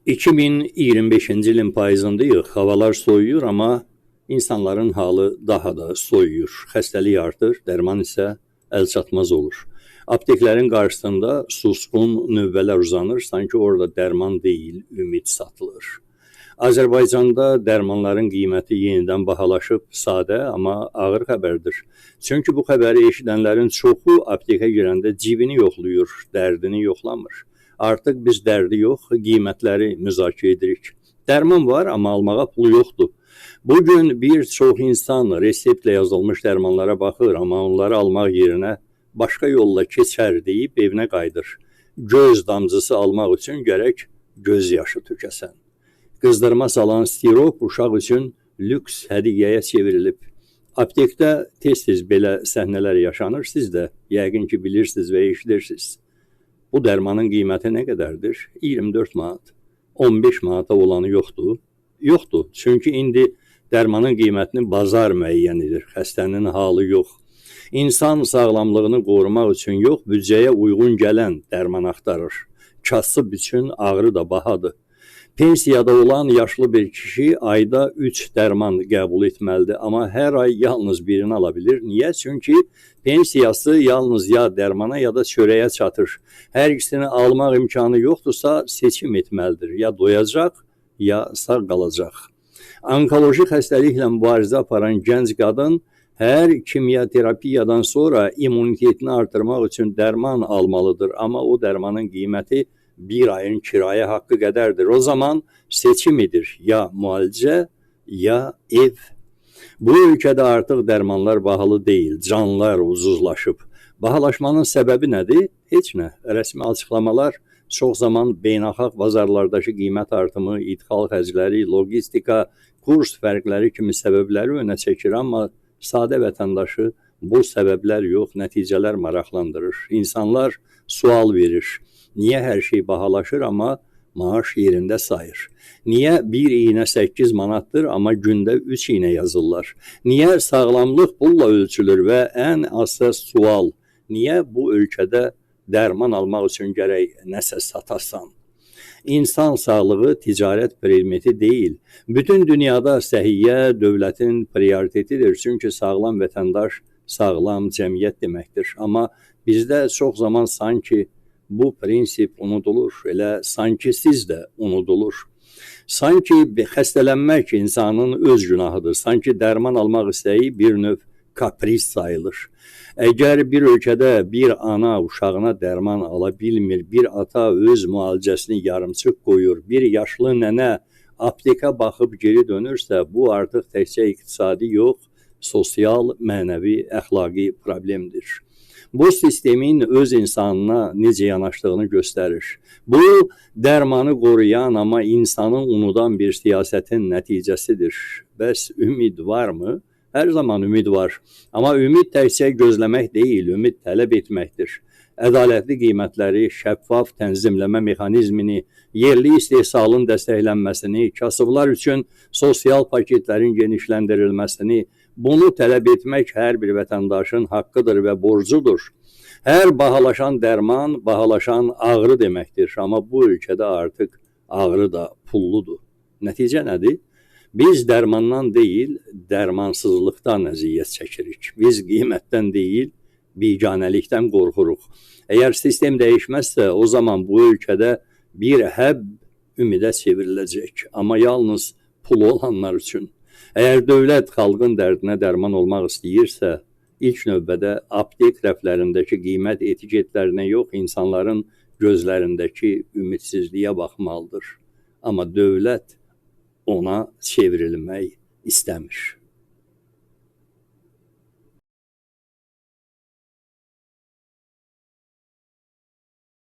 2025-ci ilin payızındayıq. Havalar soyuyur, amma insanların halı daha da soyuyur. Xəstəlik artır, dərman isə əlçatmaz olur. Apteklərin qarşısında susqun növbələr uzanır, sanki orada dərman deyil, ümid satılır. Azərbaycanda dərmanların qiyməti yenidən bahalaşıb, sadə, amma ağır xəbərdir. Çünki bu xəbəri eşidənlərin çoxu aptekə girəndə cibini yoxlayır, dərdini yoxlamır. Artıq biz dərdi yox, qiymətləri müzakirə edirik. Dərman var, amma almağa pulu yoxdur. Bugün bir çox insan reseptlə yazılmış dərmanlara baxır, amma onları almaq yerinə başqa yolla keçər deyib evinə qayıdır. Göz damcısı almaq üçün gərək göz yaşı tökəsən. Qızdırma salan stirop uşaq üçün lüks hədiyyəyə çevrilib. Aptekdə tez-tez belə səhnələr yaşanır, siz də yəqin ki bilirsiniz və eşidirsiniz. Bu dərmanın qiyməti nə qədərdir? 24 manat. 15 manata olanı yoxdur. Yoxdur, çünki indi dərmanın qiymətini bazar müəyyən edir, xəstənin halı yox. İnsan sağlamlığını qorumaq üçün yox, büdcəyə uyğun gələn dərman axtarır. Kasıb üçün ağrı da bahadır. Pensiyada olan yaşlı bir kişi ayda 3 dərman qəbul etməlidir, amma hər ay yalnız birini ala bilir. Niyə? Çünki pensiyası yalnız ya dərmana ya da çörəyə çatır. Hər ikisini almaq imkanı yoxdursa seçim etməlidir. Ya doyacaq, ya sağ qalacaq. Onkoloji xəstəliklə mübarizə aparan gənc qadın hər kimyaterapiyadan sonra immunitetini artırmaq üçün dərman almalıdır. Amma o dərmanın qiyməti bir ayın kirayə haqqı qədərdir. O zaman seçim edir. Ya müalicə, ya ev. Bu ölkədə artıq dərmanlar bahalı deyil, canlar ucuzlaşıb. Bahalaşmanın səbəbi nədir? Heç nə. Rəsmi açıqlamalar çox zaman beynəlxalq bazarlardakı qiymət artımı, idxal xərcləri, logistika, kurs fərqləri kimi səbəbləri önə çəkir, amma sadə vətəndaşı bu səbəblər yox, nəticələr maraqlandırır. İnsanlar sual verir. Niyə hər şey bahalaşır, amma maaş yerində sayır? Niyə bir iynə 8 manatdır, amma gündə 3 iynə yazırlar? Niyə sağlamlıq pulla ölçülür və ən əsas sual, niyə bu ölkədə dərman almaq üçün gərək nəsə satasan? İnsan sağlığı ticarət predmeti deyil. Bütün dünyada səhiyyə dövlətin prioritetidir, çünki sağlam vətəndaş sağlam cəmiyyət deməkdir. Amma bizdə çox zaman sanki bu prinsip unudulur, elə sanki siz də unudulur. Sanki xəstələnmək insanın öz günahıdır, sanki dərman almaq istəyi bir növ kapris sayılır. Əgər bir ölkədə bir ana uşağına dərman ala bilmir, bir ata öz müalicəsini yarımçıq qoyur, bir yaşlı nənə aptekə baxıb geri dönürsə, bu artıq təkcə iqtisadi yox, sosial, mənəvi, əxlaqi problemdir. Bu sistemin öz insanına necə yanaşdığını göstərir. Bu, dərmanı qoruyan, amma insanı unudan bir siyasətin nəticəsidir. Bəs ümid varmı? Hər zaman ümid var. Amma ümid təkcə gözləmək deyil, ümid tələb etməkdir. Ədalətli qiymətləri, şəffaf tənzimləmə mexanizmini, yerli istehsalın dəstəklənməsini, kasıblar üçün sosial paketlərin genişləndirilməsini, bunu tələb etmək hər bir vətəndaşın haqqıdır və borcudur. Hər bahalaşan dərman, bahalaşan ağrı deməkdir. Amma bu ölkədə artıq ağrı da pulludur. Nəticə nədir? Biz dərmandan deyil, dərmansızlıqdan əziyyət çəkirik. Biz qiymətdən deyil, biganəlikdən qorxuruq. Əgər sistem dəyişməzsə, o zaman bu ölkədə bir həbb ümidə çevriləcək. Amma yalnız pulu olanlar üçün. Əgər dövlət xalqın dərdinə dərman olmaq istəyirsə, ilk növbədə aptek rəflərindəki qiymət etiketlərinə yox, insanların gözlərindəki ümidsizliyə baxmalıdır. Amma dövlət ona çevrilmək istəmir.